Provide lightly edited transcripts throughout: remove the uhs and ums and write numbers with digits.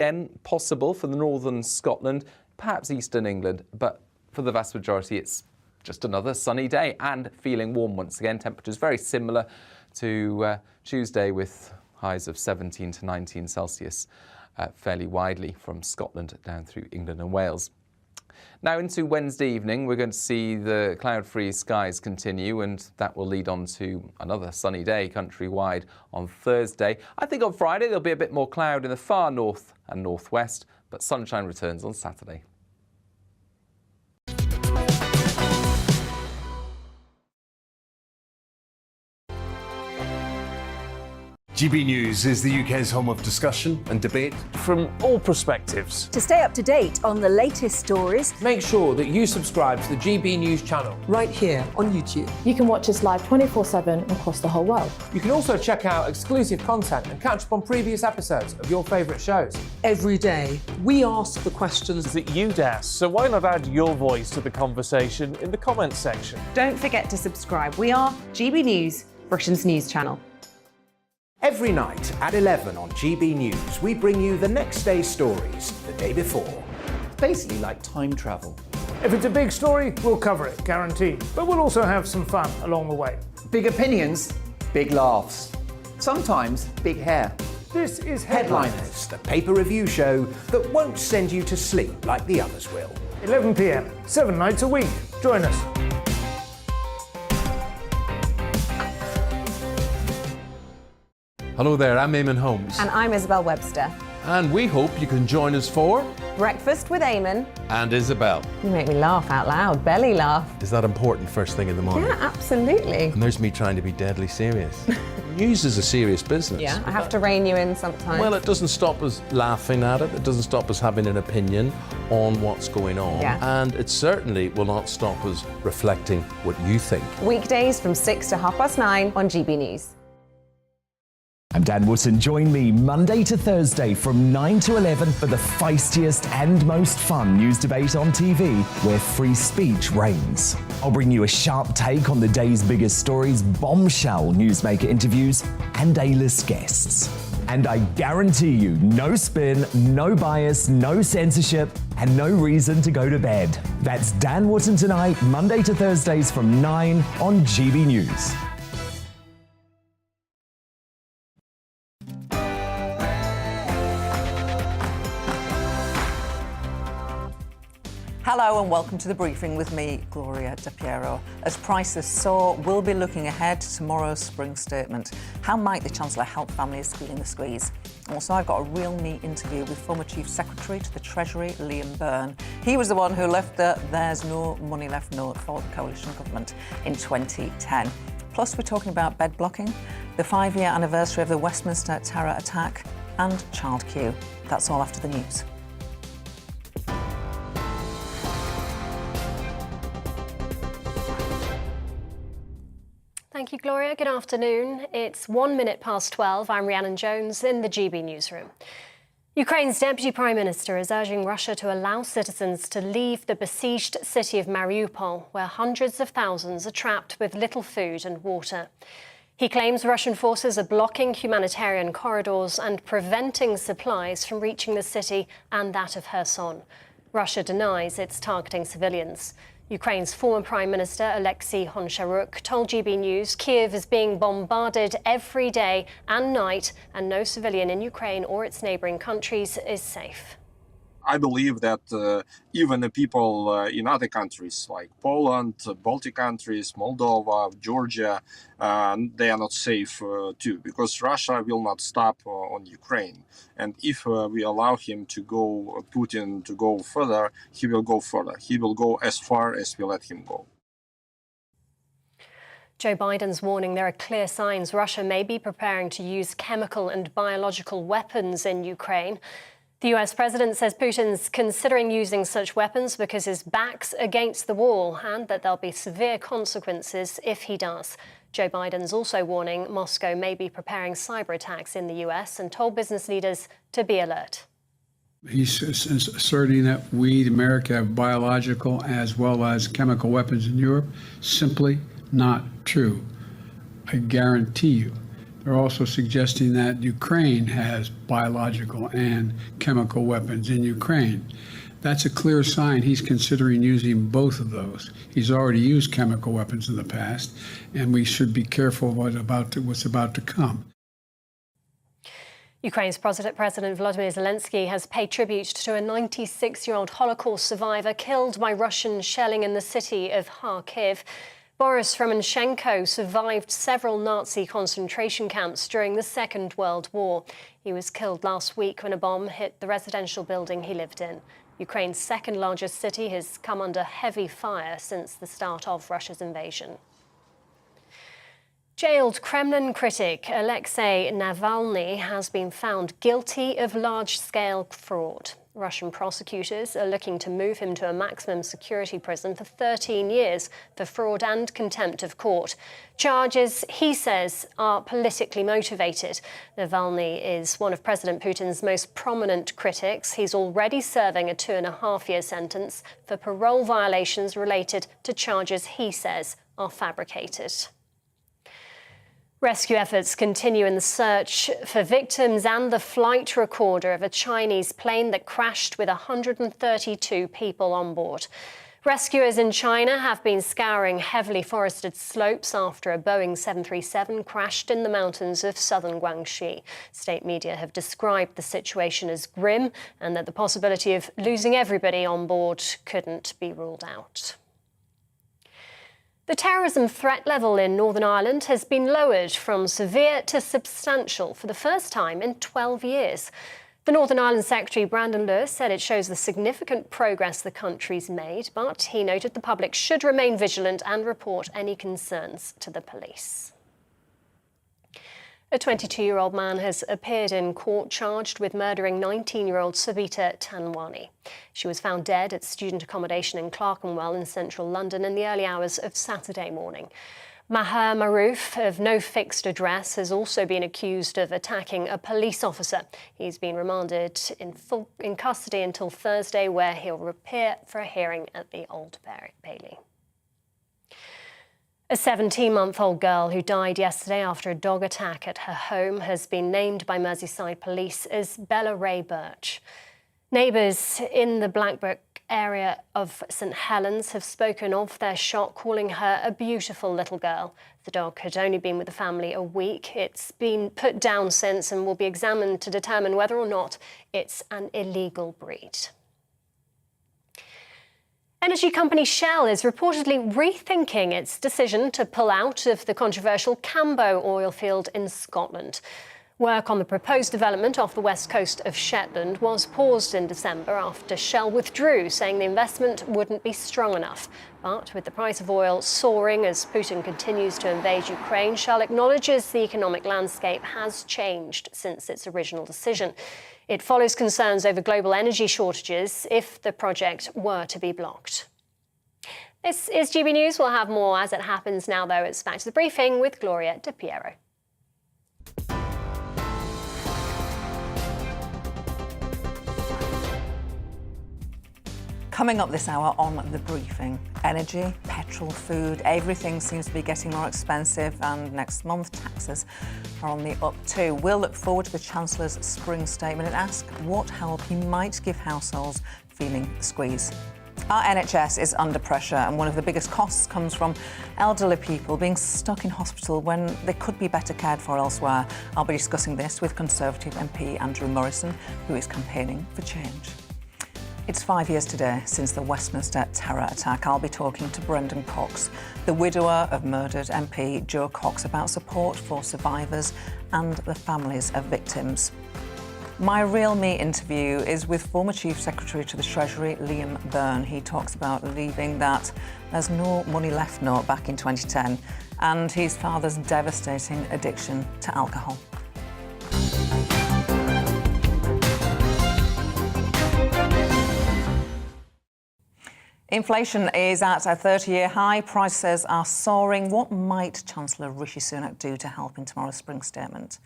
Again, possible for the northern Scotland, perhaps eastern England, but for the vast majority it's just another sunny day and feeling warm once again. Temperatures very similar to Tuesday, with highs of 17 to 19 Celsius fairly widely from Scotland down through England and Wales. Now into Wednesday evening, we're going to see the cloud-free skies continue, and that will lead on to another sunny day countrywide on Thursday. I think on Friday there'll be a bit more cloud in the far north and northwest, but sunshine returns on Saturday. GB News is the UK's home of discussion and debate from all perspectives. To stay up to date on the latest stories, make sure that you subscribe to the GB News channel right here on YouTube. You can watch us live 24/7 across the whole world. You can also check out exclusive content and catch up on previous episodes of your favourite shows. Every day, we ask the questions that you'd ask, so why not add your voice to the conversation in the comments section? Don't forget to subscribe. We are GB News, Britain's news channel. Every night at 11 on GB News, we bring you the next day's stories the day before. It's basically like time travel. If it's a big story, we'll cover it, guaranteed. But we'll also have some fun along the way. Big opinions, big laughs. Sometimes big hair. This is Headliners, the paper review show that won't send you to sleep like the others will. 11 p.m, 7 nights a week. Join us. Hello there, I'm Eamon Holmes. And I'm Isabel Webster. And we hope you can join us for Breakfast with Eamon. And Isabel. You make me laugh out loud, belly laugh. Is that important first thing in the morning? Yeah, absolutely. And there's me trying to be deadly serious. News is a serious business. Yeah, I have to rein you in sometimes. Well, it doesn't stop us laughing at it. It doesn't stop us having an opinion on what's going on. Yeah. And it certainly will not stop us reflecting what you think. Weekdays from 6 to 9:30 on GB News. I'm Dan Wootton. Join me Monday to Thursday from 9 to 11 for the feistiest and most fun news debate on TV, where free speech reigns. I'll bring you a sharp take on the day's biggest stories, bombshell newsmaker interviews, and A-list guests. And I guarantee you, no spin, no bias, no censorship, and no reason to go to bed. That's Dan Wootton Tonight, Monday to Thursdays from 9 on GB News. Hello and welcome to the briefing with me, Gloria De Piero. As prices soar, we'll be looking ahead to tomorrow's spring statement. How might the Chancellor help families feeling the squeeze? Also, I've got a real neat interview with former Chief Secretary to the Treasury, Liam Byrne. He was the one who left the "there's no money left" note for the coalition government in 2010. Plus, we're talking about bed blocking, the 5-year anniversary of the Westminster terror attack, and child queue. That's all after the news. Thank you, Gloria. Good afternoon. It's 1 minute past 12. I'm Rhiannon Jones in the GB newsroom. Ukraine's Deputy Prime Minister is urging Russia to allow citizens to leave the besieged city of Mariupol, where hundreds of thousands are trapped with little food and water. He claims Russian forces are blocking humanitarian corridors and preventing supplies from reaching the city and that of Kherson. Russia denies it's targeting civilians. Ukraine's former Prime Minister Alexei Honcharuk told GB News Kyiv is being bombarded every day and night, and no civilian in Ukraine or its neighbouring countries is safe. I believe that even the people in other countries like Poland, Baltic countries, Moldova, Georgia, they are not safe too, because Russia will not stop on Ukraine. And if we allow him to go, Putin to go further, he will go further. He will go as far as we let him go. Joe Biden's warning there are clear signs Russia may be preparing to use chemical and biological weapons in Ukraine. The US president says Putin's considering using such weapons because his back's against the wall and that there'll be severe consequences if he does. Joe Biden's also warning Moscow may be preparing cyber attacks in the US and told business leaders to be alert. He's asserting that we, America, have biological as well as chemical weapons in Europe. Simply not true. I guarantee you They're also suggesting that Ukraine has biological and chemical weapons in Ukraine. That's a clear sign he's considering using both of those. He's already used chemical weapons in the past, and we should be careful what's about to come. Ukraine's President Volodymyr Zelensky has paid tribute to a 96-year-old Holocaust survivor killed by Russian shelling in the city of Kharkiv. Boris Romanchenko survived several Nazi concentration camps during the Second World War. He was killed last week when a bomb hit the residential building he lived in. Ukraine's second-largest city has come under heavy fire since the start of Russia's invasion. Jailed Kremlin critic Alexei Navalny has been found guilty of large-scale fraud. Russian prosecutors are looking to move him to a maximum security prison for 13 years for fraud and contempt of court. Charges, he says, are politically motivated. Navalny is one of President Putin's most prominent critics. He's already serving a 2.5-year sentence for parole violations related to charges he says are fabricated. Rescue efforts continue in the search for victims and the flight recorder of a Chinese plane that crashed with 132 people on board. Rescuers in China have been scouring heavily forested slopes after a Boeing 737 crashed in the mountains of southern Guangxi. State media have described the situation as grim and that the possibility of losing everybody on board couldn't be ruled out. The terrorism threat level in Northern Ireland has been lowered from severe to substantial for the first time in 12 years. The Northern Ireland Secretary Brandon Lewis said it shows the significant progress the country's made, but he noted the public should remain vigilant and report any concerns to the police. A 22-year-old man has appeared in court charged with murdering 19-year-old Sabita Tanwani. She was found dead at student accommodation in Clerkenwell in central London in the early hours of Saturday morning. Maher Maroof, of no fixed address, has also been accused of attacking a police officer. He's been remanded in custody until Thursday, where he'll appear for a hearing at the Old Bailey. A 17-month-old girl who died yesterday after a dog attack at her home has been named by Merseyside police as Bella Ray Birch. Neighbours in the Blackbrook area of St Helens have spoken of their shock, calling her a beautiful little girl. The dog had only been with the family a week. It's been put down since and will be examined to determine whether or not it's an illegal breed. Energy company Shell is reportedly rethinking its decision to pull out of the controversial Cambo oil field in Scotland. Work on the proposed development off the west coast of Shetland was paused in December after Shell withdrew, saying the investment wouldn't be strong enough. But with the price of oil soaring as Putin continues to invade Ukraine, Shell acknowledges the economic landscape has changed since its original decision. It follows concerns over global energy shortages if the project were to be blocked. This is GB News. We'll have more as it happens now, though. It's back to the briefing with Gloria De Piero. Coming up this hour on The Briefing, energy, petrol, food, everything seems to be getting more expensive, and next month taxes are on the up too. We'll look forward to the Chancellor's spring statement and ask what help he might give households feeling the squeeze. Our NHS is under pressure, and one of the biggest costs comes from elderly people being stuck in hospital when they could be better cared for elsewhere. I'll be discussing this with Conservative MP Andrew Morrison, who is campaigning for change. It's 5 years today since the Westminster terror attack. I'll be talking to Brendan Cox, the widower of murdered MP Joe Cox, about support for survivors and the families of victims. My Real Me interview is with former Chief Secretary to the Treasury, Liam Byrne. He talks about leaving that "there's no money left" note back in 2010 and his father's devastating addiction to alcohol. Inflation is at a 30-year high. Prices are soaring. What might Chancellor Rishi Sunak do to help in tomorrow's spring statement?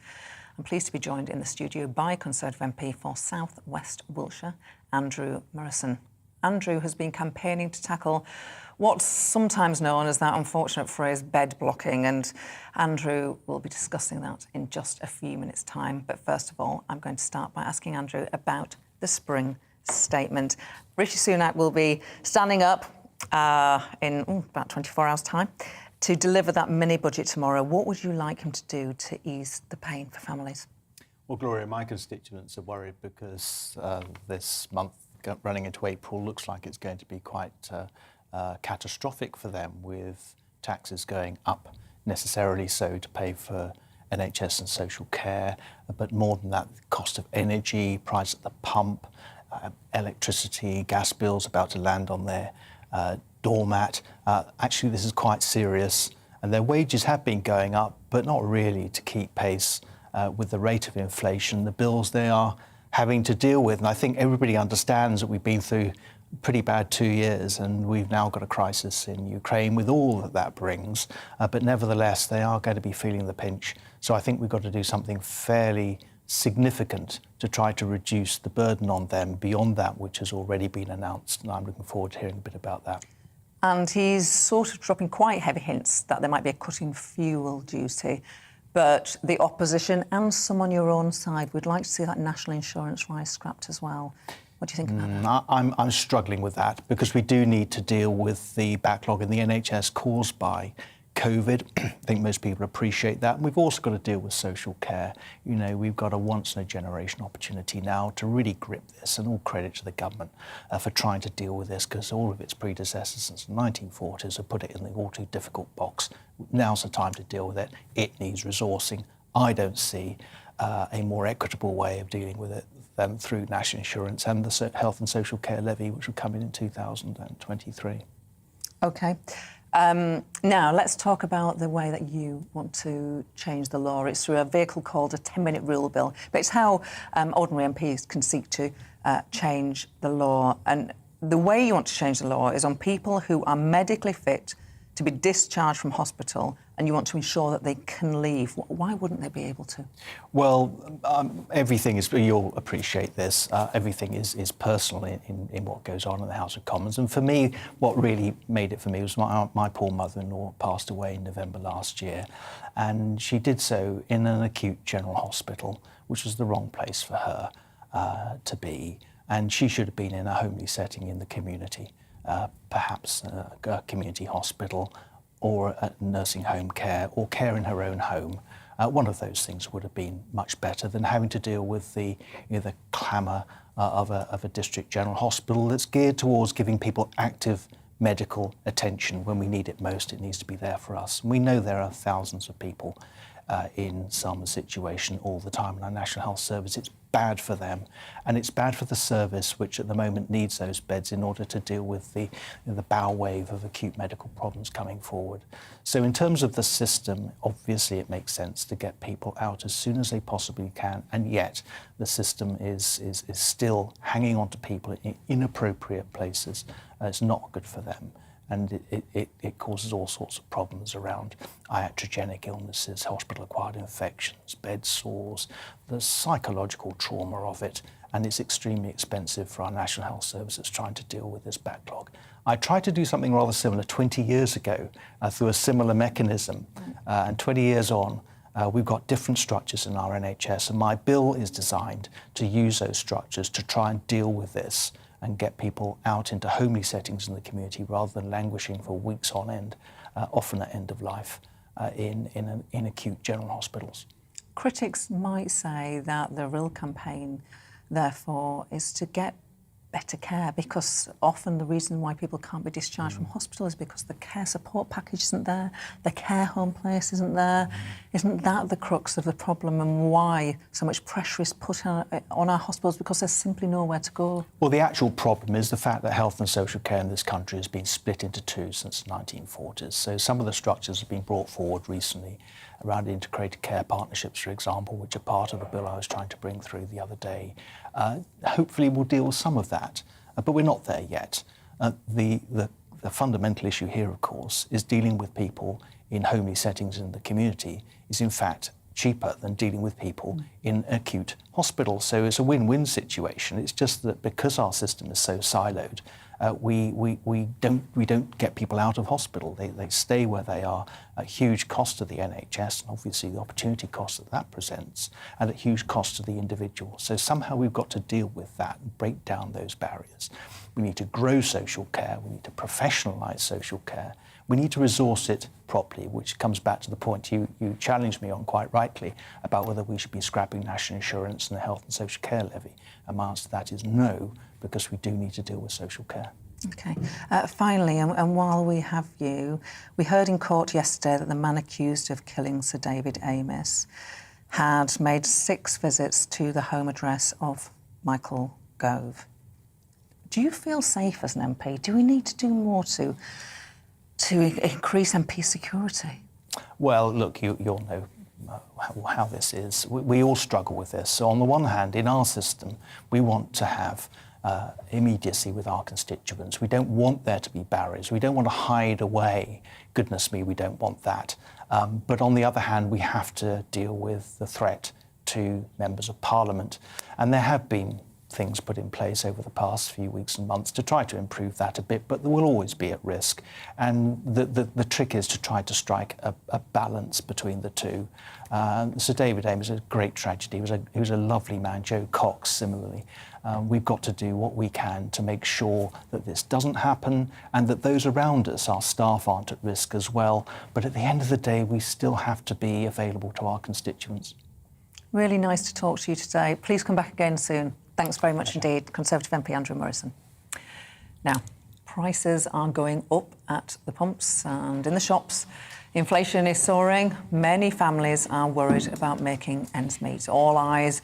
I'm pleased to be joined in the studio by Conservative MP for South West Wiltshire, Andrew Morrison. Andrew has been campaigning to tackle what's sometimes known as that unfortunate phrase, bed blocking, and Andrew will be discussing that in just a few minutes' time. But first of all, I'm going to start by asking Andrew about the spring statement. Rishi Sunak will be standing up in about 24 hours' time to deliver that mini-budget tomorrow. What would you like him to do to ease the pain for families? Well, Gloria, my constituents are worried because this month running into April looks like it's going to be quite catastrophic for them, with taxes going up, necessarily so to pay for NHS and social care, but more than that, the cost of energy, price at the pump, electricity, gas bills about to land on their doormat. Actually, this is quite serious, and their wages have been going up, but not really to keep pace with the rate of inflation, the bills they are having to deal with. And I think everybody understands that we've been through pretty bad 2 years, and we've now got a crisis in Ukraine with all that that brings, but nevertheless they are going to be feeling the pinch. So I think we've got to do something fairly significant to try to reduce the burden on them beyond that which has already been announced, and I'm looking forward to hearing a bit about that. And he's sort of dropping quite heavy hints that there might be a cut in fuel duty, but the opposition and some on your own side would like to see that national insurance rise scrapped as well. What do you think about that? I'm struggling with that, because we do need to deal with the backlog in the NHS caused by COVID. I think most people appreciate that. And we've also got to deal with social care. You know, we've got a once-in-a-generation opportunity now to really grip this, and all credit to the government for trying to deal with this, because all of its predecessors since the 1940s have put it in the all-too-difficult box. Now's the time to deal with it. It needs resourcing. I don't see a more equitable way of dealing with it than through national insurance and the health and social care levy, which will come in 2023. OK. Now, let's talk about the way that you want to change the law. It's through a vehicle called a 10-minute rule bill, but it's how ordinary MPs can seek to change the law. And the way you want to change the law is on people who are medically fit to be discharged from hospital, and you want to ensure that they can leave. Why wouldn't they be able to? Well, everything is, you'll appreciate this, everything is personal in what goes on in the House of Commons. And for me, what really made it for me was my poor mother-in-law passed away in November last year. And she did so in an acute general hospital, which was the wrong place for her to be. And she should have been in a homely setting in the community, perhaps a community hospital, or a nursing home care, or care in her own home. One of those things would have been much better than having to deal with the clamour of a district general hospital that's geared towards giving people active medical attention when we need it most. It needs to be there for us. And we know there are thousands of people in some situation all the time in our National Health Service. It's bad for them, and it's bad for the service, which at the moment needs those beds in order to deal with the bow wave of acute medical problems coming forward. So in terms of the system, obviously it makes sense to get people out as soon as they possibly can, and yet the system is still hanging on to people in inappropriate places. It's not good for them. And it causes all sorts of problems around iatrogenic illnesses, hospital-acquired infections, bed sores, the psychological trauma of it, and it's extremely expensive for our National Health Service that's trying to deal with this backlog. I tried to do something rather similar 20 years ago through a similar mechanism, and 20 years on, we've got different structures in our NHS, and my bill is designed to use those structures to try and deal with this and get people out into homely settings in the community rather than languishing for weeks on end, often at end of life, in acute general hospitals. Critics might say that the real campaign, therefore, is to get better care, because often the reason why people can't be discharged from hospital is because the care support package isn't there, the care home place isn't there. Isn't that the crux of the problem, and why so much pressure is put on our hospitals, because there's simply nowhere to go? Well, the actual problem is the fact that health and social care in this country has been split into two since the 1940s. So some of the structures have been brought forward recently around integrated care partnerships, for example, which are part of the bill I was trying to bring through the other day. Hopefully we'll deal with some of that, but we're not there yet. The fundamental issue here, of course, is dealing with people in homely settings in the community is in fact cheaper than dealing with people in acute hospitals. So it's a win-win situation. It's just that because our system is so siloed, We don't get people out of hospital. They stay where they are at huge cost to the NHS, and obviously the opportunity cost that presents, and at huge cost to the individual. So somehow we've got to deal with that and break down those barriers. We need to grow social care. We need to professionalise social care. We need to resource it properly, which comes back to the point you challenged me on quite rightly about whether we should be scrapping national insurance and the health and social care levy. And my answer to that is no, because we do need to deal with social care. OK. Finally, and while we have you, we heard in court yesterday that the man accused of killing Sir David Amess had made 6 visits to the home address of Michael Gove. Do you feel safe as an MP? Do we need to do more to increase MP security? Well, look, you'll know how this is. We all struggle with this. So on the one hand, in our system, we want to have immediacy with our constituents. We don't want there to be barriers. We don't want to hide away. Goodness me, we don't want that. But on the other hand, we have to deal with the threat to members of Parliament. And there have been things put in place over the past few weeks and months to try to improve that a bit, but there will always be at risk. And the trick is to try to strike a balance between the two. Sir David Amess is a great tragedy. He was a lovely man. Joe Cox, similarly. We've got to do what we can to make sure that this doesn't happen and that those around us, our staff, aren't at risk as well. But at the end of the day, we still have to be available to our constituents. Really nice to talk to you today. Please come back again soon. Thanks very much indeed, Conservative MP Andrew Morrison. Now, prices are going up at the pumps and in the shops. Inflation is soaring. Many families are worried about making ends meet. All eyes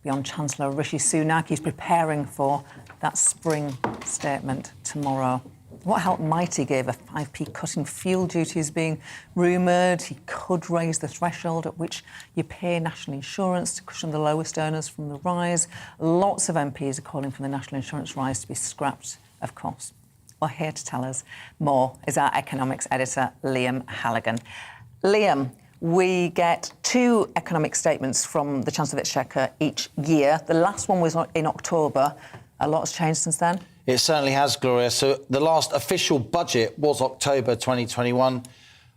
be on Chancellor Rishi Sunak. He's preparing for that spring statement tomorrow. What help might he give? A 5p cut in fuel duties being rumoured. He could raise the threshold at which you pay national insurance to cushion the lowest earners from the rise. Lots of MPs are calling for the national insurance rise to be scrapped, of course. Well, here to tell us more is our economics editor, Liam Halligan. Liam, we get 2 economic statements from the Chancellor of the Exchequer each year. The last one was in October. A lot has changed since then. It certainly has, Gloria. So the last official budget was October 2021.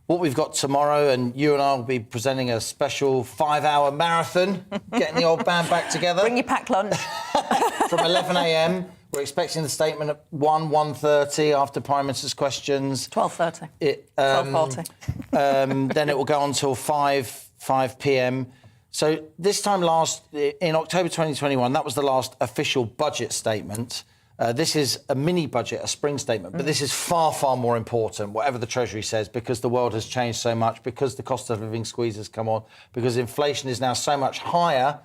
What we've got tomorrow, and you and I will be presenting a special 5-hour marathon, getting the old band back together. Bring your packed lunch. From 11 a.m. We're expecting the statement at 1:30 after Prime Minister's questions. 12:30. 12:40. Then it will go on till 5 p.m. So this time in October 2021, that was the last official budget statement. This is a mini budget, a spring statement, but this is far, far more important, whatever the Treasury says, because the world has changed so much, because the cost of living squeeze has come on, because inflation is now so much higher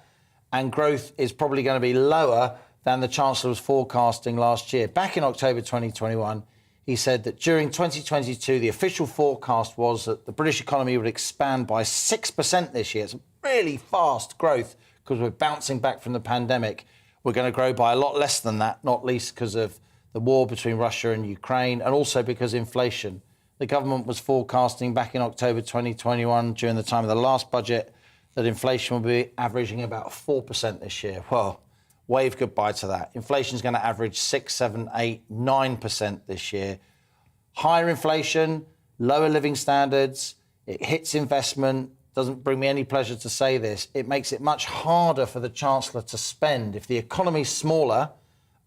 and growth is probably going to be lower than the Chancellor was forecasting last year. Back in October 2021, he said that during 2022, the official forecast was that the British economy would expand by 6% this year. It's really fast growth because we're bouncing back from the pandemic. We're going to grow by a lot less than that, not least because of the war between Russia and Ukraine, and also because inflation. The government was forecasting back in October 2021, during the time of the last budget, that inflation will be averaging about 4% this year. Well, wave goodbye to that. Inflation is going to average 6, 7, 8, 9% this year. Higher inflation, lower living standards, it hits investment. Doesn't bring me any pleasure to say this. It makes it much harder for the Chancellor to spend. If the economy's smaller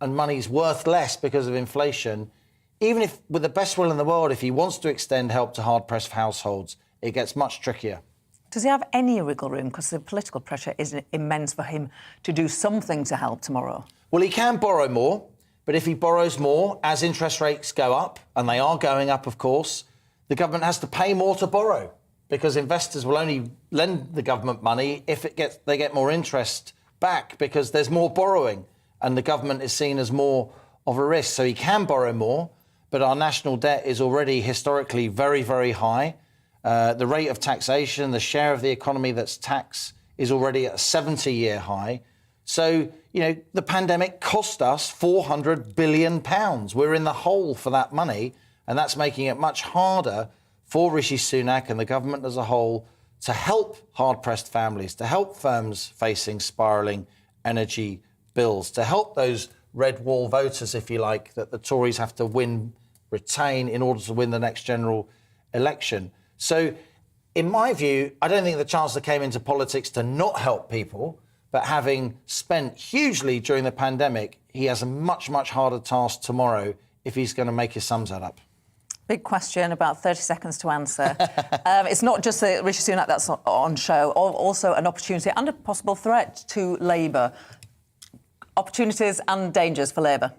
and money's worth less because of inflation, even if, with the best will in the world, if he wants to extend help to hard-pressed households, it gets much trickier. Does he have any wriggle room? Because the political pressure is immense for him to do something to help tomorrow. Well, he can borrow more, but if he borrows more, as interest rates go up, and they are going up, of course, the government has to pay more to borrow, because investors will only lend the government money if they get more interest back, because there's more borrowing and the government is seen as more of a risk. So he can borrow more, but our national debt is already historically very, very high. The rate of taxation, the share of the economy that's taxed, is already at a 70-year high. So, the pandemic cost us £400 billion. We're in the hole for that money, and that's making it much harder for Rishi Sunak and the government as a whole to help hard-pressed families, to help firms facing spiralling energy bills, to help those red wall voters, if you like, that the Tories have to retain in order to win the next general election. So, in my view, I don't think the Chancellor came into politics to not help people, but having spent hugely during the pandemic, he has a much, much harder task tomorrow if he's going to make his sums add up. Big question, about 30 seconds to answer. It's not just Rishi Sunak that's on show, also an opportunity and a possible threat to Labour. Opportunities and dangers for Labour.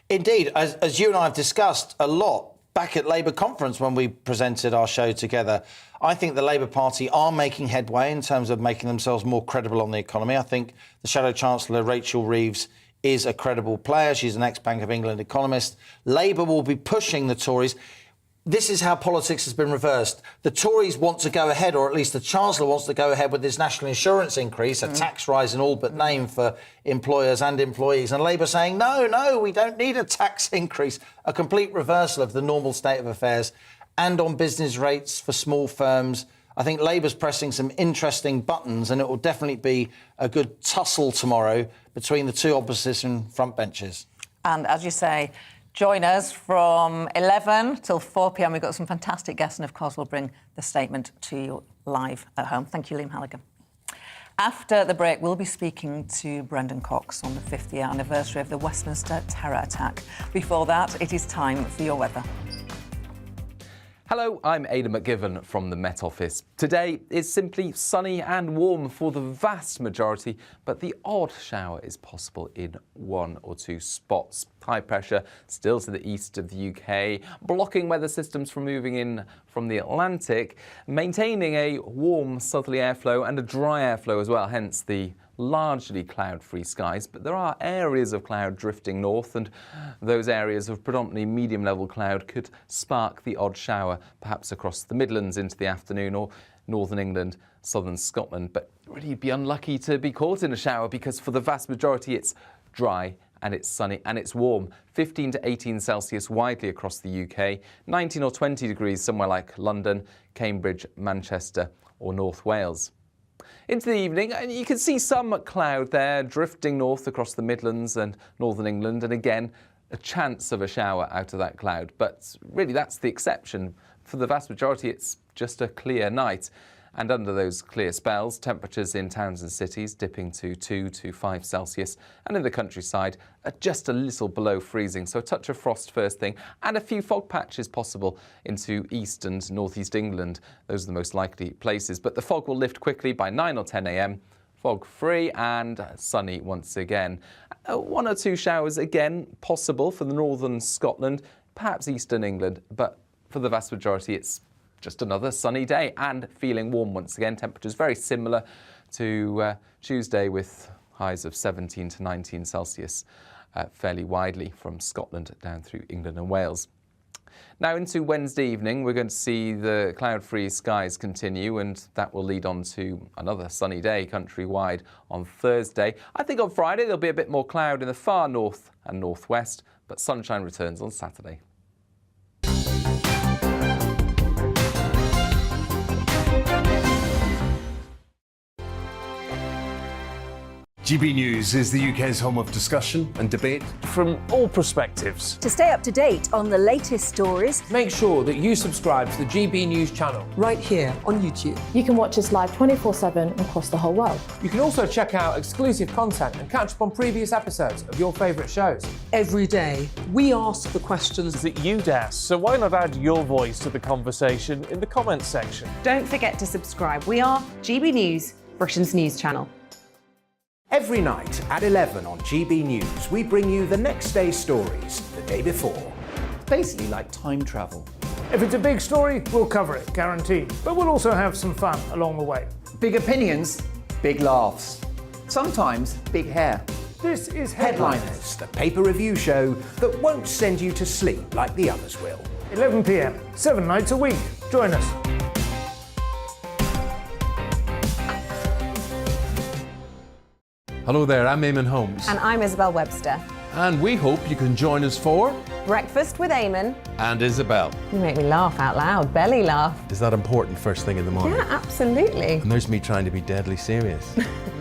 Indeed, as you and I have discussed a lot back at Labour conference when we presented our show together, I think the Labour Party are making headway in terms of making themselves more credible on the economy. I think the Shadow Chancellor, Rachel Reeves, is a credible player. She's an ex-Bank of England economist. Labour will be pushing the Tories. This is how politics has been reversed. The Tories want to go ahead, or at least the Chancellor wants to go ahead with this national insurance increase, a tax rise in all but name for employers and employees. And Labour saying, no, we don't need a tax increase. A complete reversal of the normal state of affairs. And on business rates for small firms, I think Labour's pressing some interesting buttons, and it will definitely be a good tussle tomorrow between the two opposition front benches. And as you say, join us from 11 till 4 p.m. We've got some fantastic guests, and of course we'll bring the statement to you live at home. Thank you, Liam Halligan. After the break, we'll be speaking to Brendan Cox on the 50th anniversary of the Westminster terror attack. Before that, it is time for your weather. Hello, I'm Aidan McGivern from the Met Office. Today is simply sunny and warm for the vast majority, but the odd shower is possible in one or two spots. High pressure still to the east of the UK, blocking weather systems from moving in from the Atlantic, maintaining a warm southerly airflow and a dry airflow as well, hence the largely cloud-free skies, but there are areas of cloud drifting north, and those areas of predominantly medium-level cloud could spark the odd shower, perhaps across the Midlands into the afternoon, or northern England, southern Scotland. But really, you'd be unlucky to be caught in a shower, because for the vast majority it's dry and it's sunny and it's warm. 15 to 18 Celsius widely across the UK, 19 or 20 degrees somewhere like London, Cambridge, Manchester or North Wales. Into the evening, and you can see some cloud there drifting north across the Midlands and northern England, and again a chance of a shower out of that cloud, but really that's the exception. For the vast majority it's just a clear night, and under those clear spells, temperatures in towns and cities dipping to 2 to 5 Celsius, and in the countryside just a little below freezing, so a touch of frost first thing, and a few fog patches possible into east and northeast England. Those are the most likely places, but the fog will lift quickly by 9 or 10 a.m. Fog free and sunny once again. One or two showers again possible for the northern Scotland, perhaps eastern England, but for the vast majority it's just another sunny day and feeling warm once again. Temperatures very similar to Tuesday, with highs of 17 to 19 Celsius fairly widely from Scotland down through England and Wales. Now into Wednesday evening, we're going to see the cloud-free skies continue, and that will lead on to another sunny day countrywide on Thursday. I think on Friday there'll be a bit more cloud in the far north and northwest, but sunshine returns on Saturday. GB News is the UK's home of discussion and debate from all perspectives. To stay up to date on the latest stories, make sure that you subscribe to the GB News channel right here on YouTube. You can watch us live 24/7 across the whole world. You can also check out exclusive content and catch up on previous episodes of your favourite shows. Every day, we ask the questions that you'd ask, so why not add your voice to the conversation in the comments section? Don't forget to subscribe. We are GB News, Britain's news channel. Every night at 11 on GB News, we bring you the next day's stories the day before. Basically like time travel. If it's a big story, we'll cover it, guaranteed. But we'll also have some fun along the way. Big opinions, big laughs. Sometimes big hair. This is Headliners, the paper review show that won't send you to sleep like the others will. 11 p.m, 7 nights a week. Join us. Hello there, I'm Eamon Holmes. And I'm Isabel Webster. And we hope you can join us for Breakfast with Eamon and Isabel. You make me laugh out loud, belly laugh. Is that important first thing in the morning? Yeah, absolutely. And there's me trying to be deadly serious.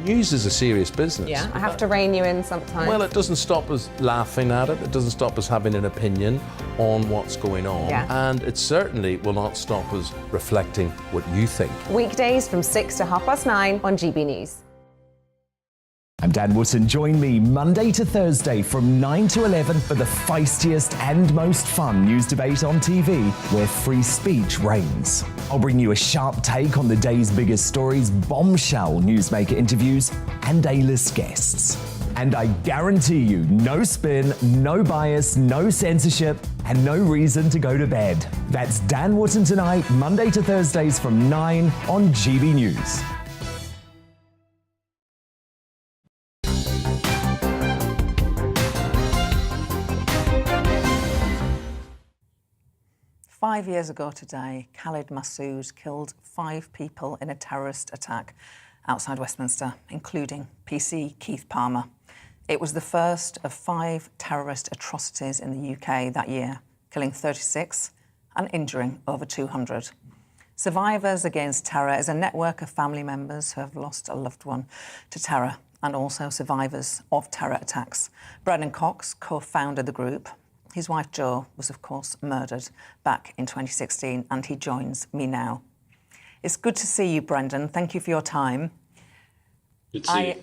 News is a serious business. Yeah, I have to rein you in sometimes. Well, it doesn't stop us laughing at it. It doesn't stop us having an opinion on what's going on. Yeah. And it certainly will not stop us reflecting what you think. Weekdays from 6 to 9:30 on GB News. I'm Dan Wootton. Join me Monday to Thursday from 9 to 11 for the feistiest and most fun news debate on TV, where free speech reigns. I'll bring you a sharp take on the day's biggest stories, bombshell newsmaker interviews, and A-list guests. And I guarantee you, no spin, no bias, no censorship, and no reason to go to bed. That's Dan Wootton Tonight, Monday to Thursdays from 9 on GB News. Five years ago today, Khalid Massoud killed 5 people in a terrorist attack outside Westminster, including PC Keith Palmer. It was the first of 5 terrorist atrocities in the UK that year, killing 36 and injuring over 200. Survivors Against Terror is a network of family members who have lost a loved one to terror and also survivors of terror attacks. Brendan Cox co-founded the group. His wife Jo was, of course, murdered back in 2016, and he joins me now. It's good to see you, Brendan. Thank you for your time. Good to see you.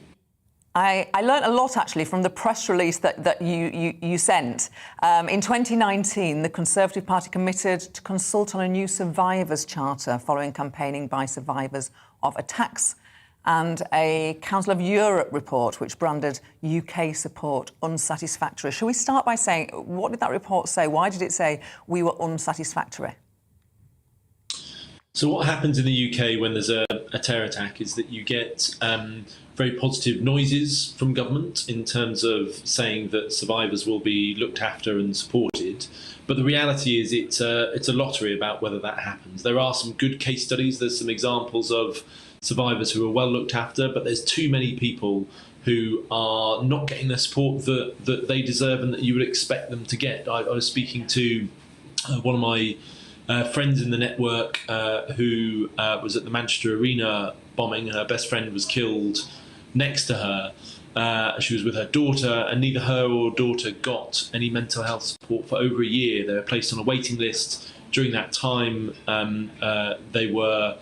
I learned a lot, actually, from the press release that you sent. In 2019, the Conservative Party committed to consult on a new survivors' charter following campaigning by survivors of attacks, and a Council of Europe report which branded UK support unsatisfactory. Shall we start by saying, what did that report say? Why did it say we were unsatisfactory? So what happens in the UK when there's a terror attack is that you get very positive noises from government in terms of saying that survivors will be looked after and supported. But the reality is it's a lottery about whether that happens. There are some good case studies. There's some examples of survivors who are well looked after, but there's too many people who are not getting the support that they deserve and that you would expect them to get. I was speaking to one of my friends in the network who was at the Manchester Arena bombing. Her best friend was killed next to her. She was with her daughter, and neither her or daughter got any mental health support for over a year. They were placed on a waiting list. During that time, they were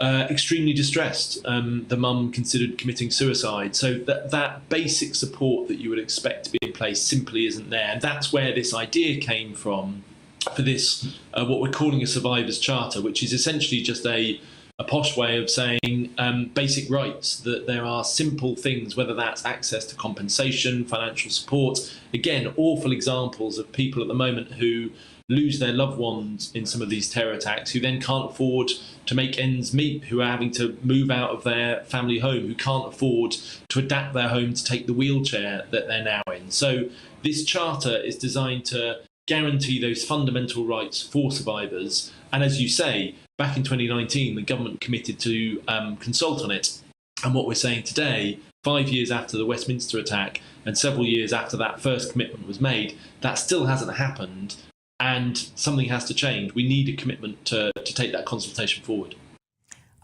extremely distressed. The mum considered committing suicide. So that basic support that you would expect to be in place simply isn't there. And that's where this idea came from for this, what we're calling a survivors' charter, which is essentially just a posh way of saying basic rights, that there are simple things, whether that's access to compensation, financial support. Again, awful examples of people at the moment who lose their loved ones in some of these terror attacks, who then can't afford to make ends meet, who are having to move out of their family home, who can't afford to adapt their home to take the wheelchair that they're now in. So this charter is designed to guarantee those fundamental rights for survivors. And as you say, back in 2019, the government committed to consult on it. And what we're saying today, 5 years after the Westminster attack and several years after that first commitment was made, that still hasn't happened. And something has to change. We need a commitment to take that consultation forward.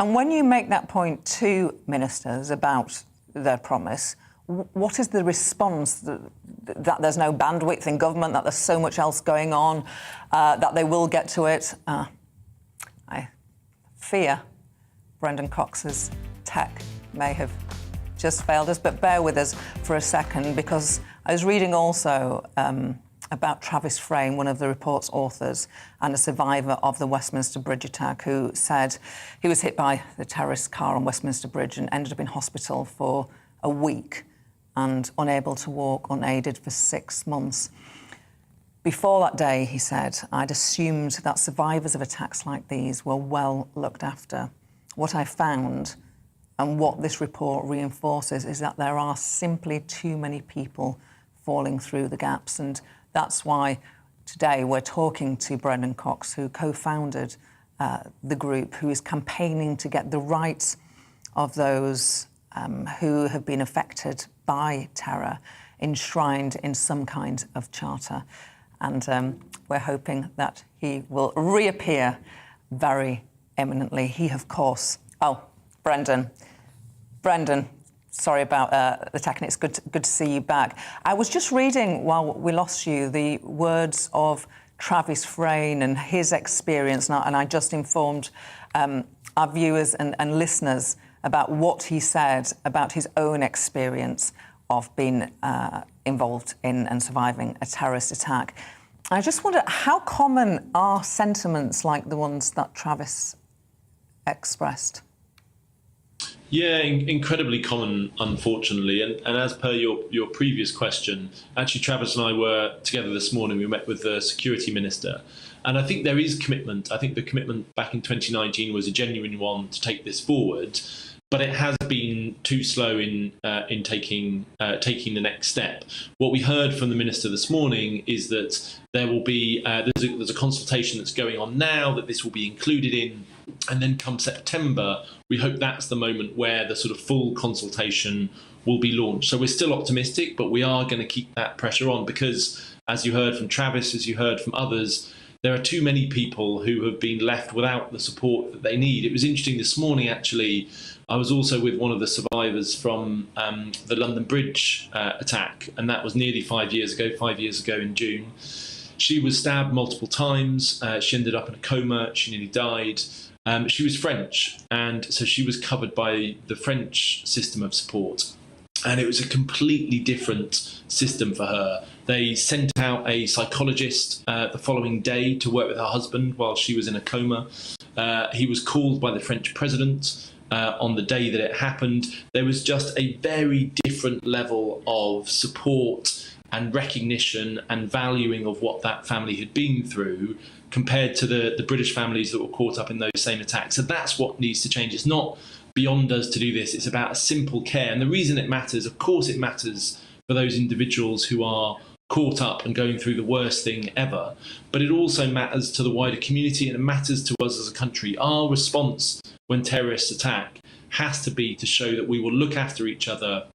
And when you make that point to ministers about their promise, what is the response? That there's no bandwidth in government, that there's so much else going on, that they will get to it? I fear Brendan Cox's tech may have just failed us, but bear with us for a second, because I was reading also about Travis Frame, one of the report's authors and a survivor of the Westminster Bridge attack, who said he was hit by the terrorist car on Westminster Bridge and ended up in hospital for a week and unable to walk unaided for 6 months. Before that day, he said, I'd assumed that survivors of attacks like these were well looked after. What I found, and what this report reinforces, is that there are simply too many people falling through the gaps. And that's why today we're talking to Brendan Cox, who co-founded the group, who is campaigning to get the rights of those who have been affected by terror enshrined in some kind of charter. And we're hoping that he will reappear very imminently. He, of course... Oh, Brendan, Sorry about the tech, and it's good to see you back. I was just reading while we lost you the words of Travis Frayne and his experience, and I just informed our viewers and listeners about what he said about his own experience of being involved in and surviving a terrorist attack. I just wonder, how common are sentiments like the ones that Travis expressed? Yeah, incredibly common, unfortunately. And as per your previous question, actually, Travis and I were together this morning. We met with the security minister. And I think there is commitment. I think the commitment back in 2019 was a genuine one to take this forward. But it has been too slow in taking the next step. What we heard from the minister this morning is that there will be there's a consultation that's going on now that this will be included in, and then come September, we hope that's the moment where the sort of full consultation will be launched. So we're still optimistic, but we are going to keep that pressure on because, as you heard from Travis, as you heard from others, there are too many people who have been left without the support that they need. It was interesting this morning, actually. I was also with one of the survivors from the London Bridge attack, and that was nearly 5 years ago in June. She was stabbed multiple times. She ended up in a coma. She nearly died. She was French, and so she was covered by the French system of support. And it was a completely different system for her. They sent out a psychologist the following day to work with her husband while she was in a coma. He was called by the French president on the day that it happened. There was just a very different level of support and recognition and valuing of what that family had been through compared to the British families that were caught up in those same attacks. So that's what needs to change. It's not beyond us to do this. It's about a simple care. And the reason it matters, of course it matters for those individuals who are caught up and going through the worst thing ever, but it also matters to the wider community, and it matters to us as a country. Our response when terrorists attack has to be to show that we will look after each other,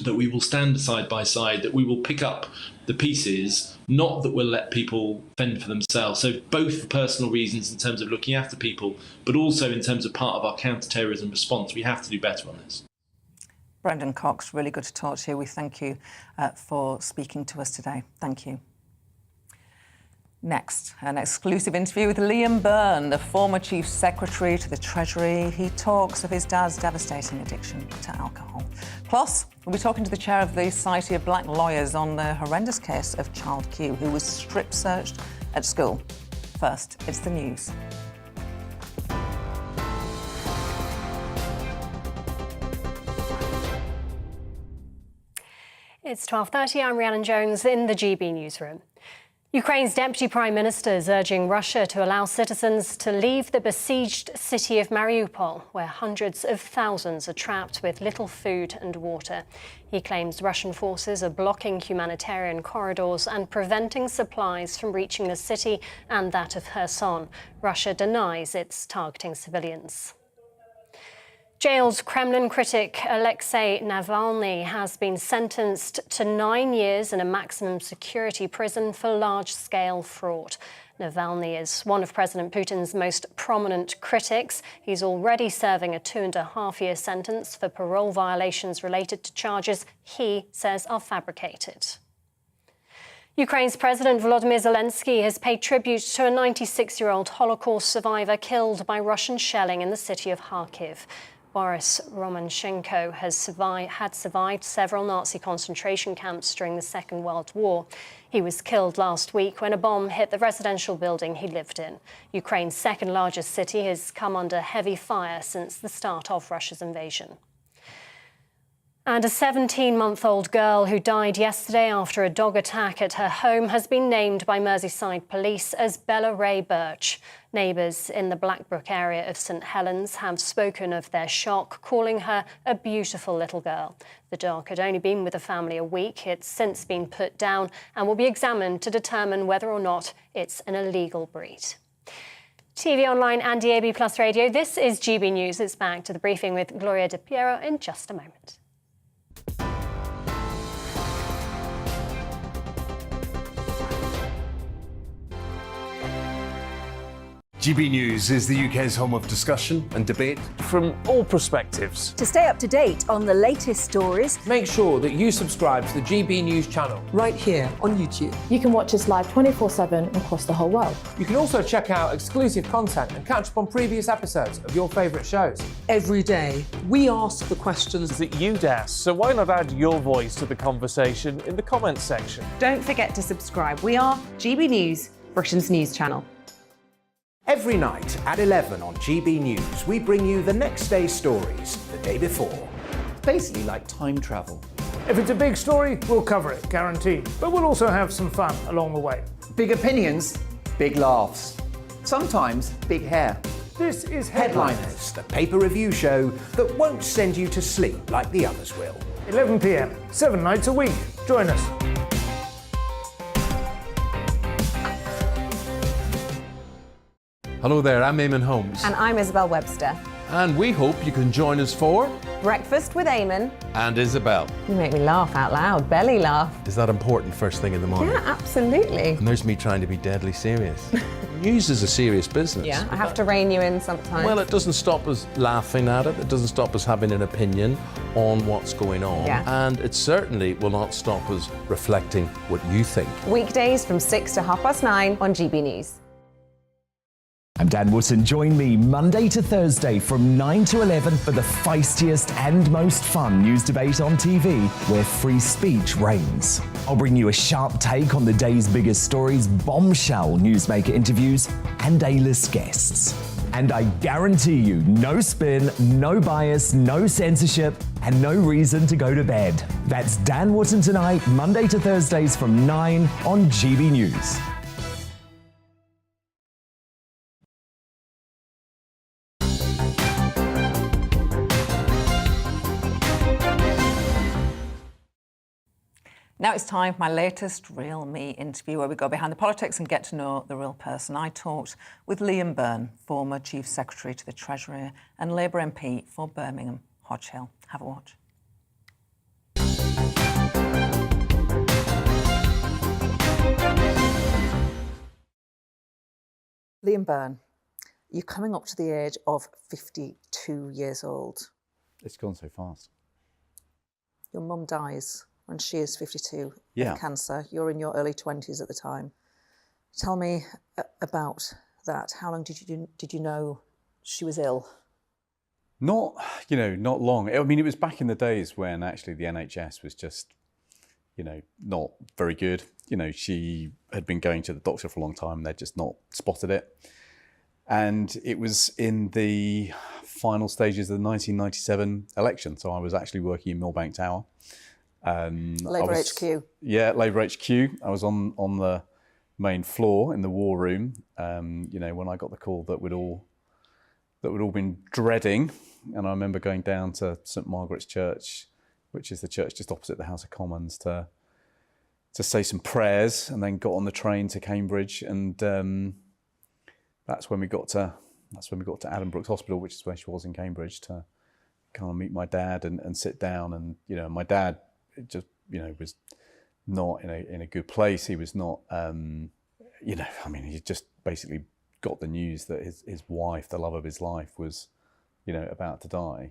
that we will stand side by side, that we will pick up the pieces, not that we'll let people fend for themselves. So both for personal reasons in terms of looking after people, but also in terms of part of our counter-terrorism response. We have to do better on this. Brendan Cox, really good to talk to you. We thank you for speaking to us today. Thank you. Next, an exclusive interview with Liam Byrne, the former Chief Secretary to the Treasury. He talks of his dad's devastating addiction to alcohol. Plus, we'll be talking to the chair of the Society of Black Lawyers on the horrendous case of child Q, who was strip-searched at school. First, it's the news. It's 12:30. I'm Rhiannon Jones in the GB newsroom. Ukraine's Deputy Prime Minister is urging Russia to allow citizens to leave the besieged city of Mariupol, where hundreds of thousands are trapped with little food and water. He claims Russian forces are blocking humanitarian corridors and preventing supplies from reaching the city and that of Kherson. Russia denies it's targeting civilians. Jailed Kremlin critic Alexei Navalny has been sentenced to 9 years in a maximum security prison for large-scale fraud. Navalny is one of President Putin's most prominent critics. He's already serving a 2.5-year sentence for parole violations related to charges he says are fabricated. Ukraine's President Volodymyr Zelensky has paid tribute to a 96-year-old Holocaust survivor killed by Russian shelling in the city of Kharkiv. Boris Romanchenko had survived several Nazi concentration camps during the Second World War. He was killed last week when a bomb hit the residential building he lived in. Ukraine's second-largest city has come under heavy fire since the start of Russia's invasion. And a 17-month-old girl who died yesterday after a dog attack at her home has been named by Merseyside police as Bella Ray Birch. Neighbours in the Blackbrook area of St Helens have spoken of their shock, calling her a beautiful little girl. The dog had only been with the family a week. It's since been put down and will be examined to determine whether or not it's an illegal breed. TV online and DAB Plus Radio, this is GB News. It's back to the briefing with Gloria De Piero in just a moment. GB News is the UK's home of discussion and debate from all perspectives. To stay up to date on the latest stories, make sure that you subscribe to the GB News channel right here on YouTube. You can watch us live 24/7 across the whole world. You can also check out exclusive content and catch up on previous episodes of your favourite shows. Every day, we ask the questions that you'd ask, so why not add your voice to the conversation in the comments section? Don't forget to subscribe. We are GB News, Britain's news channel. Every night at 11 on GB News, we bring you the next day's stories the day before. It's basically like time travel. If it's a big story, we'll cover it, guaranteed. But we'll also have some fun along the way. Big opinions, big laughs. Sometimes big hair. This is Headliners, the paper review show that won't send you to sleep like the others will. 11 p.m, 7 nights a week. Join us. Hello there, I'm Eamon Holmes. And I'm Isabel Webster. And we hope you can join us for Breakfast with Eamon and Isabel. You make me laugh out loud, belly laugh. Is that important first thing in the morning? Yeah, absolutely. And there's me trying to be deadly serious. News is a serious business. Yeah, I have to rein you in sometimes. Well, it doesn't stop us laughing at it. It doesn't stop us having an opinion on what's going on. Yeah. And it certainly will not stop us reflecting what you think. Weekdays from 6 to 9:30 on GB News. I'm Dan Wootton. Join me Monday to Thursday from 9 to 11 for the feistiest and most fun news debate on TV, where free speech reigns. I'll bring you a sharp take on the day's biggest stories, bombshell newsmaker interviews, and A-list guests. And I guarantee you, no spin, no bias, no censorship, and no reason to go to bed. That's Dan Wootton tonight, Monday to Thursdays from 9 on GB News. Now it's time for my latest Real Me interview, where we go behind the politics and get to know the real person. I talked with Liam Byrne, former Chief Secretary to the Treasury and Labour MP for Birmingham Hodge Hill. Have a watch. Liam Byrne, you're coming up to the age of 52 years old. It's gone so fast. Your mum dies when she is 52 Yeah. of cancer. You're in your early 20s at the time. Tell me about that. How long did you know she was ill? Not long. I mean, it was back in the days when actually the NHS was just, not very good. She had been going to the doctor for a long time and they'd just not spotted it. And it was in the final stages of the 1997 election. So I was actually working in Millbank Tower. Labour HQ. Yeah, Labour HQ. I was on the main floor in the war room. When I got the call that we'd all been dreading, and I remember going down to St Margaret's Church, which is the church just opposite the House of Commons, to say some prayers, and then got on the train to Cambridge, and that's when we got to Adam Brooks Hospital, which is where she was in Cambridge, to kind of meet my dad and sit down, and my dad just was not in a good place. He was not he just basically got the news that his wife, the love of his life, was about to die.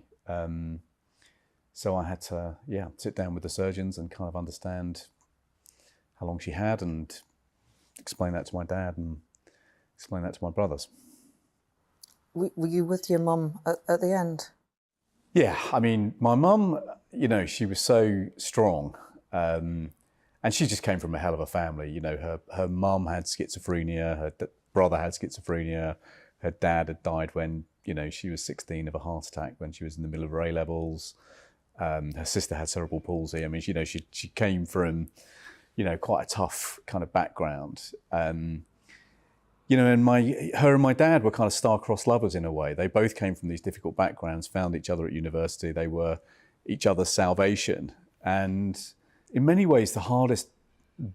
So I had to sit down with the surgeons and kind of understand how long she had, and explain that to my dad and explain that to my brothers. Were you with your mum at the end? Yeah, I mean, my mum, she was so strong, and she just came from a hell of a family. Her mum had schizophrenia, her brother had schizophrenia, her dad had died when, she was 16 of a heart attack when she was in the middle of her A-levels. Her sister had cerebral palsy. I mean, she came from, quite a tough kind of background. And her and my dad were kind of star-crossed lovers in a way. They both came from these difficult backgrounds, found each other at university. They were each other's salvation. And in many ways, the hardest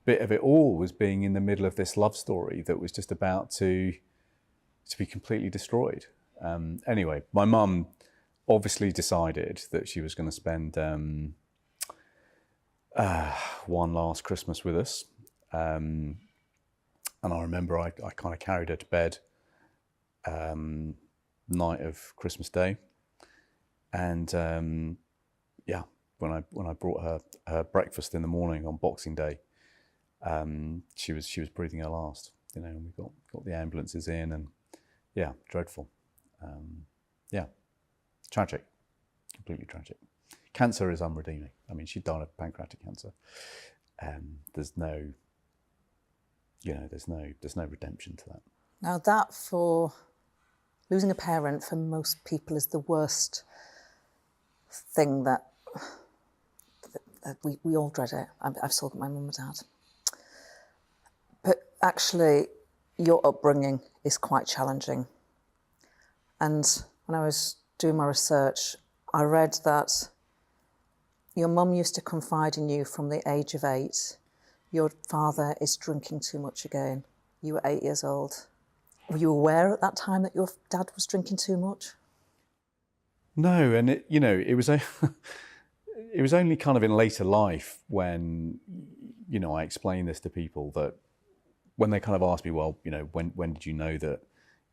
bit of it all was being in the middle of this love story that was just about to be completely destroyed. Anyway, my mum obviously decided that she was going to spend one last Christmas with us. And I remember I kind of carried her to bed night of Christmas Day, and yeah, when I brought her breakfast in the morning on Boxing Day, she was breathing her last. You know, and we got the ambulances in, and yeah, dreadful. Yeah, tragic, completely tragic. Cancer is unredeeming. I mean, she died of pancreatic cancer. There's no redemption to that. Now that, for losing a parent, for most people is the worst thing that we all dread it. I've still got my mum and dad. But actually, your upbringing is quite challenging. And when I was doing my research, I read that your mum used to confide in you from the age of 8. Your father is drinking too much again. You were 8 years old. Were you aware at that time that your dad was drinking too much? No, and it was it was only kind of in later life when, you know, I explained this to people, that when they kind of asked me, well, you know, when did you know that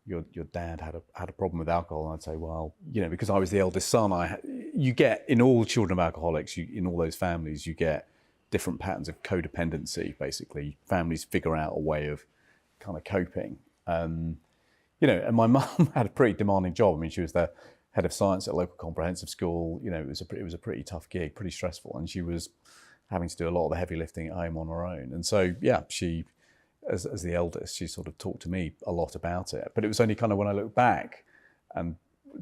your dad had a problem with alcohol? And I'd say, well, you know, because I was the eldest son, you get, in all children of alcoholics, in all those families, you get different patterns of codependency, basically. Families figure out a way of kind of coping. You know, and my mum had a pretty demanding job. I mean, she was the head of science at a local comprehensive school. You know, it was a pretty tough gig, pretty stressful, and she was having to do a lot of the heavy lifting at home on her own. And so, yeah, she, as the eldest, she sort of talked to me a lot about it. But it was only kind of when I look back and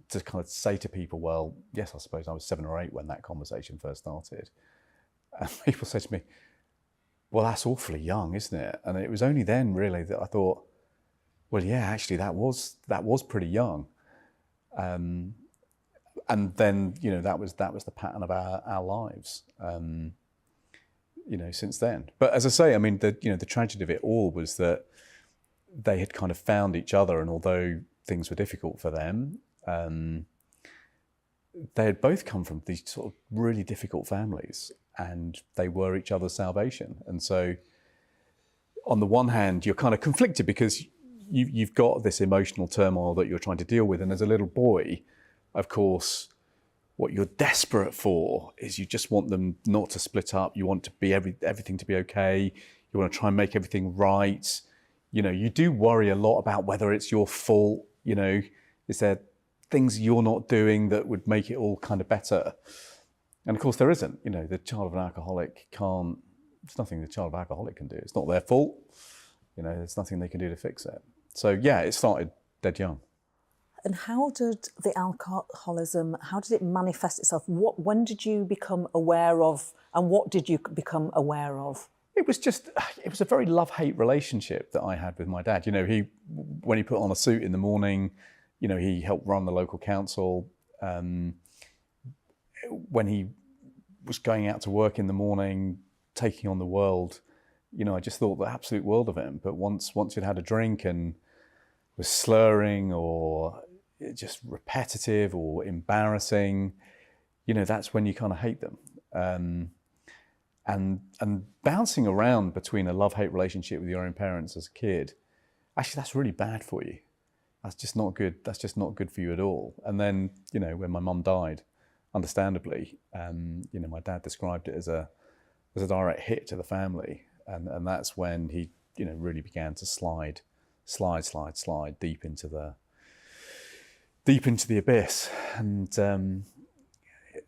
to kind of say to people, well, yes, I suppose I was 7 or 8 when that conversation first started. And people said to me, well, that's awfully young, isn't it? And it was only then really that I thought, well, yeah, actually that was pretty young. And then, you know, that was the pattern of our lives, you know, since then. But as I say, I mean, the tragedy of it all was that they had kind of found each other, and although things were difficult for them, they had both come from these sort of really difficult families, and they were each other's salvation. And so on the one hand, you're kind of conflicted because you've got this emotional turmoil that you're trying to deal with. And as a little boy, of course, what you're desperate for is you just want them not to split up. You want to be everything to be okay. You want to try and make everything right. You know, you do worry a lot about whether it's your fault. You know, is there things you're not doing that would make it all kind of better? And of course there isn't. You know, the child of an alcoholic can't, there's nothing the child of an alcoholic can do. It's not their fault. You know, there's nothing they can do to fix it. So yeah, it started dead young. And how did the alcoholism, how did it manifest itself? When did you become aware of, and what did you become aware of? It was a very love-hate relationship that I had with my dad. You know, when he put on a suit in the morning, you know, he helped run the local council. When he was going out to work in the morning, taking on the world, you know, I just thought the absolute world of him. But once you'd had a drink and was slurring or just repetitive or embarrassing, you know, that's when you kind of hate them. And bouncing around between a love-hate relationship with your own parents as a kid, actually that's really bad for you. That's just not good. That's just not good for you at all. And then, you know, when my mum died, understandably, you know, my dad described it as a direct hit to the family. And that's when he, you know, really began to slide deep into the abyss. And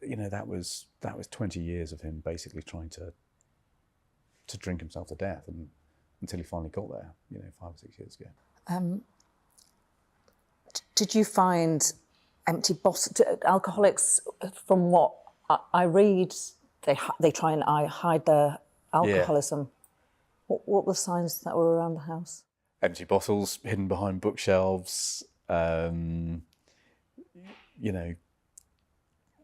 you know, that was 20 years of him basically trying to drink himself to death, and until he finally got there, you know, 5 or 6 years ago. Did you find empty bottles? Alcoholics, from what I read, they try and hide their alcoholism. Yeah. What were the signs that were around the house? Empty bottles hidden behind bookshelves, you know,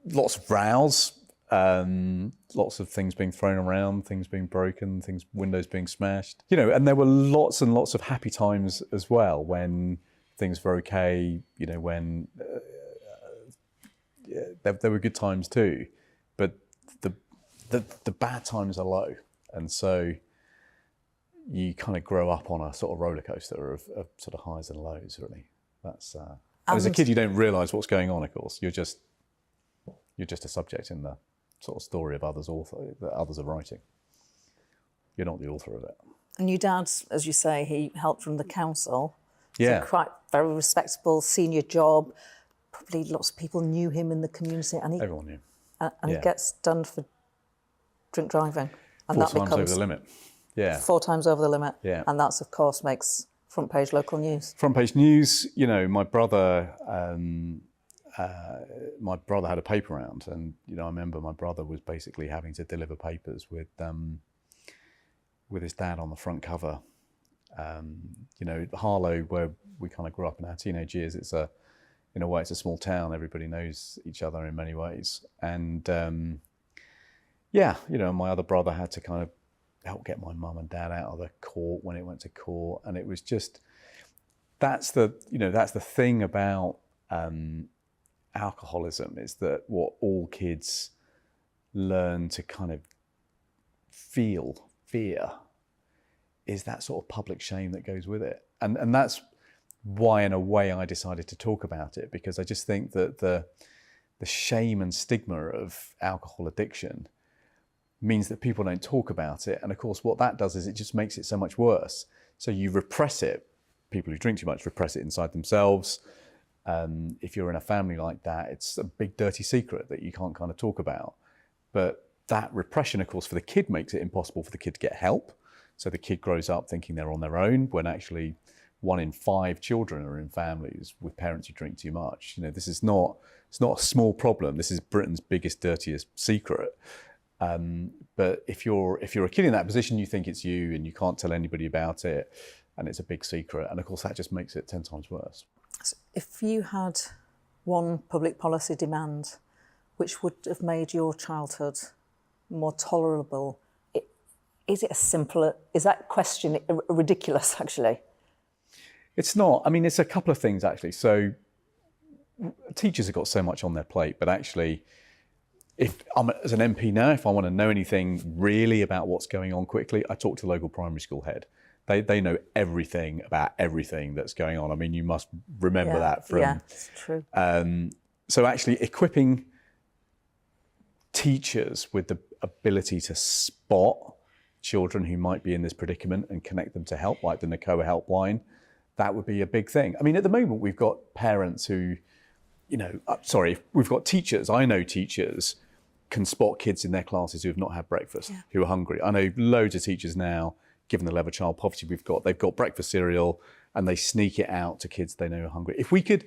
lots of rows, lots of things being thrown around, things being broken, windows being smashed. You know, and there were lots and lots of happy times as well when things were okay, you know, when there were good times too, but the bad times are low. And so you kind of grow up on a sort of roller coaster of sort of highs and lows, really. That's as a kid, you don't realise what's going on. Of course, you're just a subject in the sort of story of that others are writing. You're not the author of it. And your dad, as you say, he helped from the council. Yeah. So quite very respectable senior job. Probably lots of people knew him in the community. And Everyone knew. And Yeah. he gets done for drink driving. And 4 that times becomes over the limit. Yeah. 4 times over the limit. Yeah. And that's, of course, makes front page local news. Front page news. You know, my brother had a paper round, and you know, I remember my brother was basically having to deliver papers with his dad on the front cover. You know, Harlow, where we kind of grew up in our teenage years, in a way, it's a small town. Everybody knows each other in many ways, and yeah, you know, my other brother had to kind of help get my mum and dad out of the court when it went to court, and it was just that's the thing about alcoholism, is that what all kids learn to kind of fear is that sort of public shame that goes with it, and that's why in a way I decided to talk about it, because I just think that the shame and stigma of alcohol addiction means that people don't talk about it, and of course what that does is it just makes it so much worse. So you repress it. People who drink too much repress it inside themselves. If you're in a family like that, it's a big dirty secret that you can't kind of talk about. But that repression, of course, for the kid makes it impossible for the kid to get help. So the kid grows up thinking they're on their own, when actually 1 in 5 children are in families with parents who drink too much. You know, it's not a small problem. This is Britain's biggest, dirtiest secret. But if you're a kid in that position, you think it's you and you can't tell anybody about it, and it's a big secret. And of course, that just makes it 10 times worse. If you had one public policy demand which would have made your childhood more tolerable, is it as simple? Is that question ridiculous, actually? It's not. I mean, it's a couple of things, actually. So teachers have got so much on their plate, but actually, if I'm as an MP now, if I want to know anything really about what's going on quickly, I talk to the local primary school head. They know everything about everything that's going on. I mean, you must remember that from... Yeah, it's true. So actually equipping teachers with the ability to spot children who might be in this predicament and connect them to help, like the NACOA helpline, that would be a big thing. I mean, at the moment, we've got parents who, you know, we've got teachers. I know teachers can spot kids in their classes who have not had breakfast, who are hungry. I know loads of teachers now, given the level of child poverty we've got, they've got breakfast cereal and they sneak it out to kids they know are hungry. If we could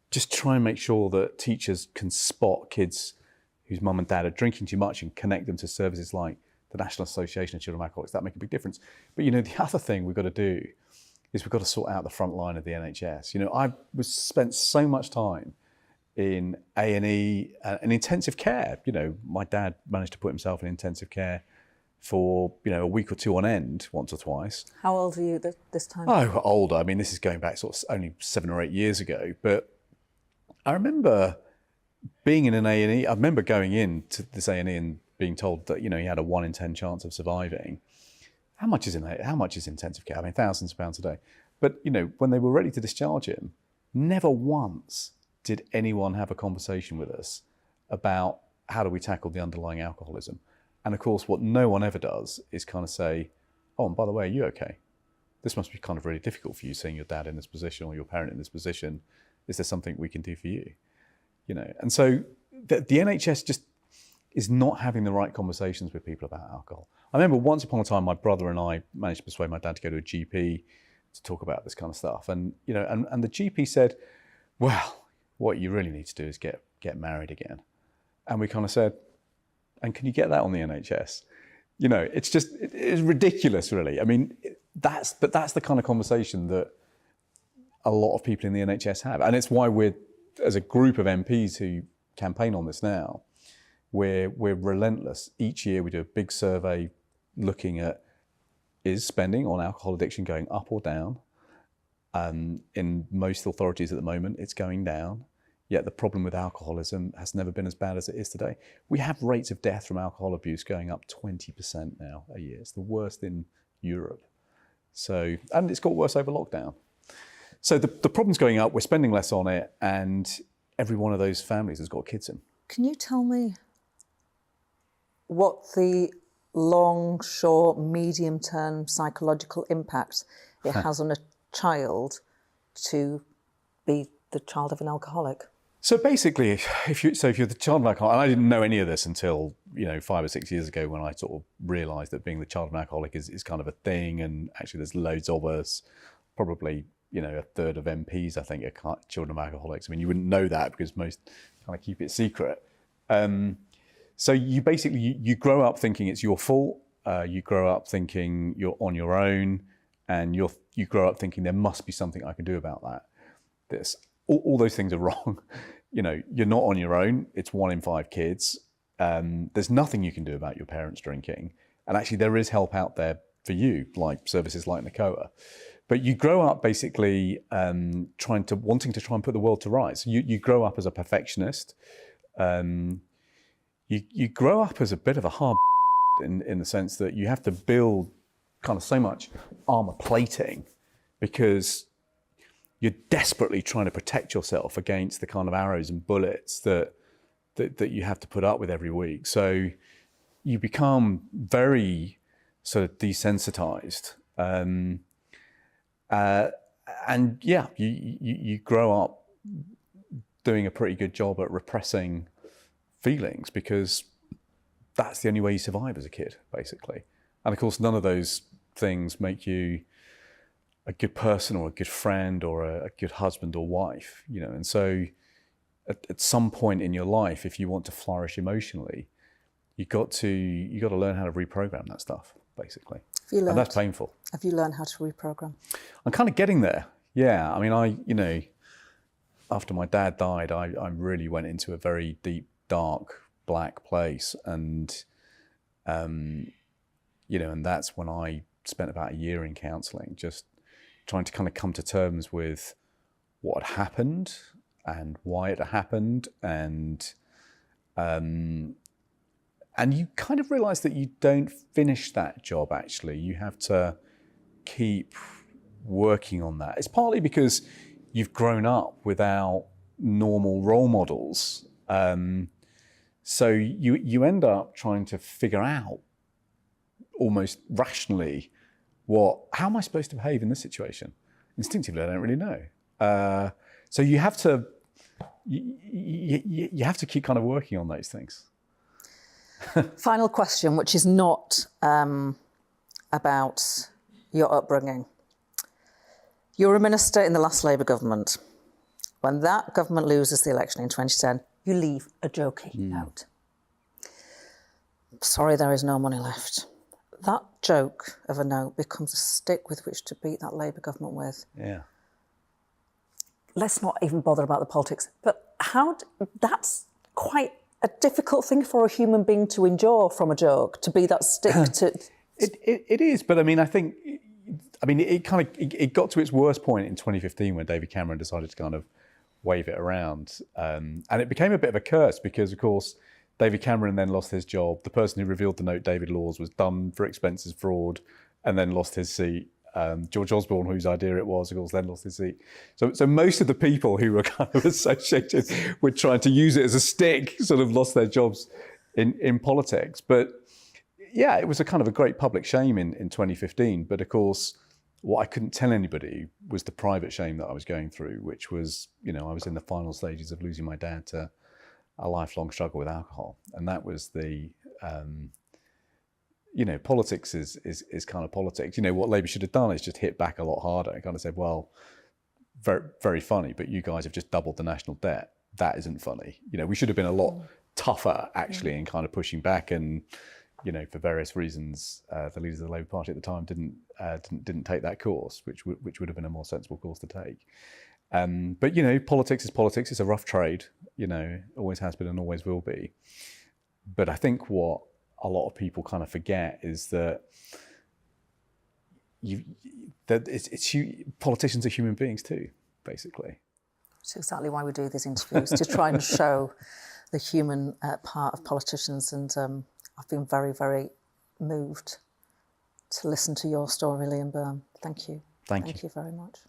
just try and make sure that teachers can spot kids whose mum and dad are drinking too much and connect them to services like the National Association of Children of Alcoholics, that make a big difference. But, you know, the other thing we've got to do is we've got to sort out the front line of the NHS. You know, I spent so much time in A&E and intensive care. You know, my dad managed to put himself in intensive care for, you know, a week or two on end, once or twice. How old are you this time? Oh, older. I mean, this is going back sort of only 7 or 8 years ago. But I remember being in an A&E. I remember going in to this A&E and being told that, you know, he had a 1 in 10 chance of surviving. How much is intensive care? I mean, thousands of pounds a day. But, you know, when they were ready to discharge him, never once did anyone have a conversation with us about how do we tackle the underlying alcoholism. And of course, what no one ever does is kind of say, oh, and by the way, are you okay? This must be kind of really difficult for you, seeing your dad in this position or your parent in this position. Is there something we can do for you? You know, and so the NHS just is not having the right conversations with people about alcohol. I remember once upon a time, my brother and I managed to persuade my dad to go to a GP to talk about this kind of stuff. And, you know, and the GP said, well, what you really need to do is get married again. And we kind of said, and can you get that on the NHS? You know, it's just, it's ridiculous, really. I mean, that's the kind of conversation that a lot of people in the NHS have. And it's why we're, as a group of MPs who campaign on this now, we're relentless. Each year we do a big survey looking at, is spending on alcohol addiction going up or down? In most authorities at the moment, it's going down. Yet the problem with alcoholism has never been as bad as it is today. We have rates of death from alcohol abuse going up 20% now a year. It's the worst in Europe. So, and it's got worse over lockdown. So the problem's going up, we're spending less on it, and every one of those families has got kids in. Can you tell me what the long, short, medium-term psychological impact it has on a child to be the child of an alcoholic? So basically, if you're the child of an alcoholic, and I didn't know any of this until 5 or 6 years ago when I sort of realised that being the child of an alcoholic is kind of a thing, and actually there's loads of us, probably a third of MPs I think are children of alcoholics. I mean, you wouldn't know that because most kind of keep it secret. So you basically you grow up thinking it's your fault. You grow up thinking you're on your own, and you grow up thinking there must be something I can do about that. All those things are wrong. You're not on your own. It's 1 in 5 kids. There's nothing you can do about your parents drinking. And actually there is help out there for you, like services like NACOA. But you grow up basically wanting to try and put the world to rights. You grow up as a perfectionist. You grow up as a bit of a hard in the sense that you have to build kind of so much armor plating because you're desperately trying to protect yourself against the kind of arrows and bullets that you have to put up with every week. So you become very sort of desensitized. And yeah, you grow up doing a pretty good job at repressing feelings because that's the only way you survive as a kid, basically. And of course, none of those things make you a good person or a good friend or a good husband or wife, And so at some point in your life, if you want to flourish emotionally, you got to learn how to reprogram that stuff, basically. And that's painful. Have you learned how to reprogram? I'm kind of getting there. Yeah. I mean, after my dad died, I really went into a very deep, dark, black place. And, and that's when I spent about a year in counselling, just trying to kind of come to terms with what had happened and why it had happened. And you kind of realise that you don't finish that job, actually. You have to keep working on that. It's partly because you've grown up without normal role models. So you end up trying to figure out almost rationally how am I supposed to behave in this situation? Instinctively, I don't really know. So you have to keep kind of working on those things. Final question, which is not about your upbringing. You're a minister in the last Labour government. When that government loses the election in 2010, you leave a jokey note. Sorry, there is no money left. That joke of a note becomes a stick with which to beat that Labour government with. Yeah. Let's not even bother about the politics. But that's quite a difficult thing for a human being to endure from a joke, to be that stick to... It is, but I mean, it got to its worst point in 2015 when David Cameron decided to kind of wave it around. And it became a bit of a curse because, of course, David Cameron then lost his job. The person who revealed the note, David Laws, was done for expenses fraud and then lost his seat. George Osborne, whose idea it was, of course, then lost his seat. So most of the people who were kind of associated with trying to use it as a stick sort of lost their jobs in politics. But yeah, it was a kind of a great public shame in 2015. But of course, what I couldn't tell anybody was the private shame that I was going through, which was, I was in the final stages of losing my dad to a lifelong struggle with alcohol. And that was the, politics is kind of politics. What Labour should have done is just hit back a lot harder and kind of said, well, very, very funny, but you guys have just doubled the national debt. That isn't funny. We should have been a lot tougher, actually, in kind of pushing back. And, for various reasons, the leaders of the Labour Party at the time didn't take that course, which would have been a more sensible course to take. But politics is politics. It's a rough trade. Always has been and always will be. But I think what a lot of people kind of forget is that politicians are human beings too, basically. It's exactly why we do these interviews, to try and show the human part of politicians. And I've been very, very moved to listen to your story, Liam Byrne. Thank you. Thank you. Thank you very much.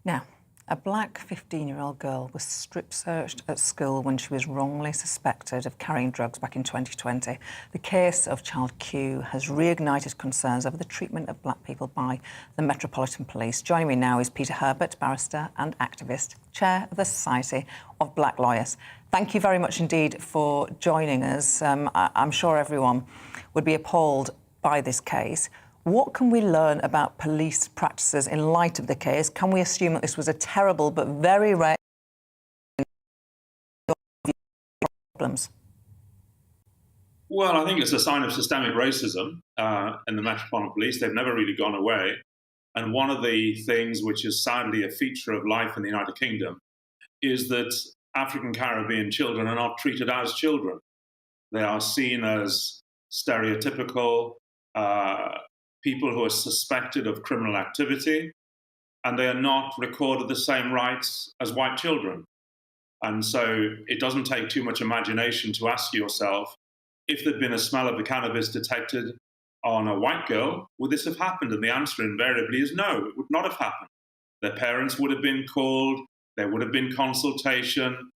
Now, a black 15-year-old girl was strip-searched at school when she was wrongly suspected of carrying drugs back in 2020. The case of child Q has reignited concerns over the treatment of black people by the Metropolitan Police. Joining me now is Peter Herbert, barrister and activist, chair of the Society of Black Lawyers. Thank you very much indeed for joining us. I'm sure everyone would be appalled by this case. What can we learn about police practices in light of the case? Can we assume that this was a terrible but very rare problems? Well, I think it's a sign of systemic racism in the Metropolitan Police. They've never really gone away. And one of the things which is sadly a feature of life in the United Kingdom is that African Caribbean children are not treated as children. They are seen as stereotypical people who are suspected of criminal activity, and they are not recorded the same rights as white children. And so it doesn't take too much imagination to ask yourself, if there'd been a smell of the cannabis detected on a white girl, would this have happened? And the answer invariably is no, it would not have happened. Their parents would have been called, there would have been consultation,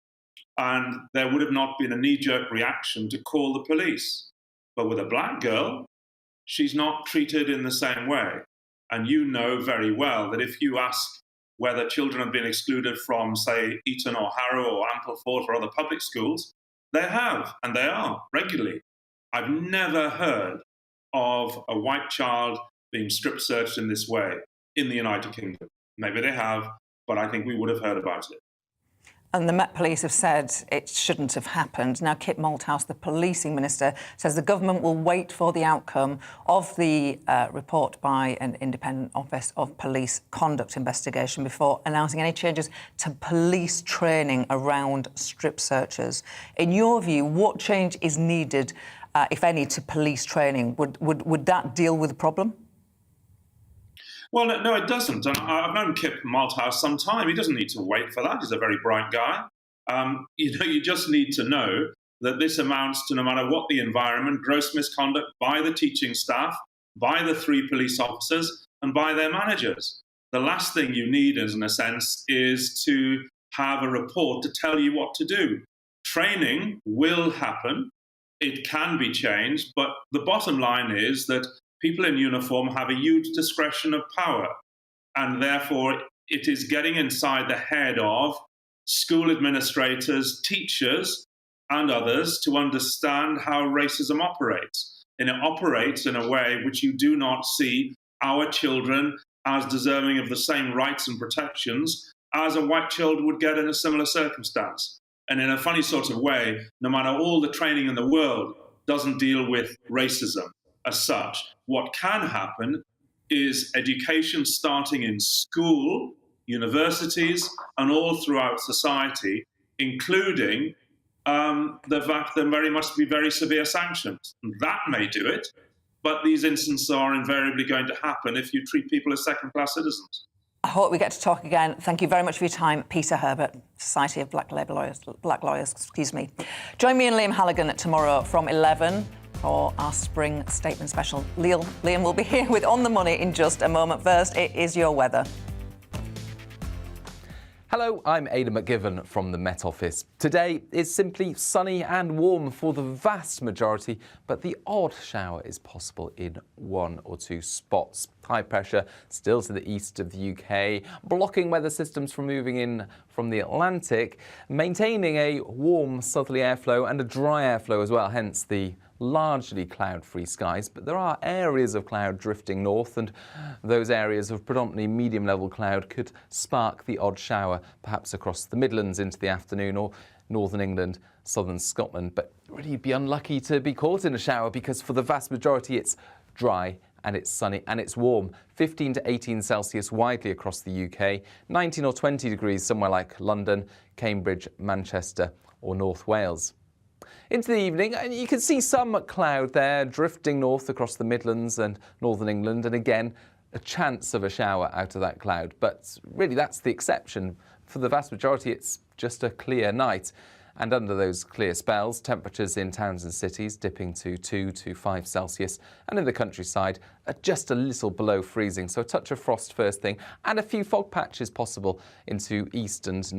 and there would have not been a knee-jerk reaction to call the police. But with a black girl, she's not treated in the same way. And you know very well that if you ask whether children have been excluded from, say, Eton or Harrow or Ampleforth or other public schools, they have, and they are, regularly. I've never heard of a white child being strip-searched in this way in the United Kingdom. Maybe they have, but I think we would have heard about it. And the Met Police have said it shouldn't have happened. Now, Kit Malthouse, the policing minister, says the government will wait for the outcome of the report by an independent office of police conduct investigation before announcing any changes to police training around strip searches. In your view, what change is needed, if any, to police training? Would that deal with the problem? Well, no, it doesn't. And I've known Kit Malthouse some time. He doesn't need to wait for that. He's a very bright guy. You just need to know that this amounts to, no matter what the environment, gross misconduct by the teaching staff, by the 3 police officers, and by their managers. The last thing you need, in a sense, is to have a report to tell you what to do. Training will happen. It can be changed. But the bottom line is that people in uniform have a huge discretion of power, and therefore it is getting inside the head of school administrators, teachers, and others to understand how racism operates. And it operates in a way which you do not see our children as deserving of the same rights and protections as a white child would get in a similar circumstance. And in a funny sort of way, no matter all the training in the world, doesn't deal with racism as such. What can happen is education starting in school, universities, and all throughout society, including the fact that there must be very severe sanctions. That may do it, but these instances are invariably going to happen if you treat people as second-class citizens. I hope we get to talk again. Thank you very much for your time, Peter Herbert, Society of Black Lawyers. Join me and Liam Halligan tomorrow from 11 for our spring statement special. Liam will be here with On the Money in just a moment. First, it is your weather. Hello, I'm Aidan McGivern from the Met Office. Today is simply sunny and warm for the vast majority, but the odd shower is possible in 1 or 2 spots. High pressure still to the east of the UK, blocking weather systems from moving in from the Atlantic, maintaining a warm southerly airflow and a dry airflow as well, hence the largely cloud-free skies, but there are areas of cloud drifting north, and those areas of predominantly medium-level cloud could spark the odd shower, perhaps across the Midlands into the afternoon, or northern England, southern Scotland. But really, you'd be unlucky to be caught in a shower, because for the vast majority it's dry and it's sunny and it's warm. 15 to 18 Celsius widely across the UK, 19 or 20 degrees somewhere like London, Cambridge, Manchester or North Wales. Into the evening, and you can see some cloud there drifting north across the Midlands and northern England, and again a chance of a shower out of that cloud, but really that's the exception. For the vast majority it's just a clear night, And under those clear spells, temperatures in towns and cities dipping to 2 to 5 Celsius, and in the countryside are just a little below freezing, so a touch of frost first thing, and a few fog patches possible into east and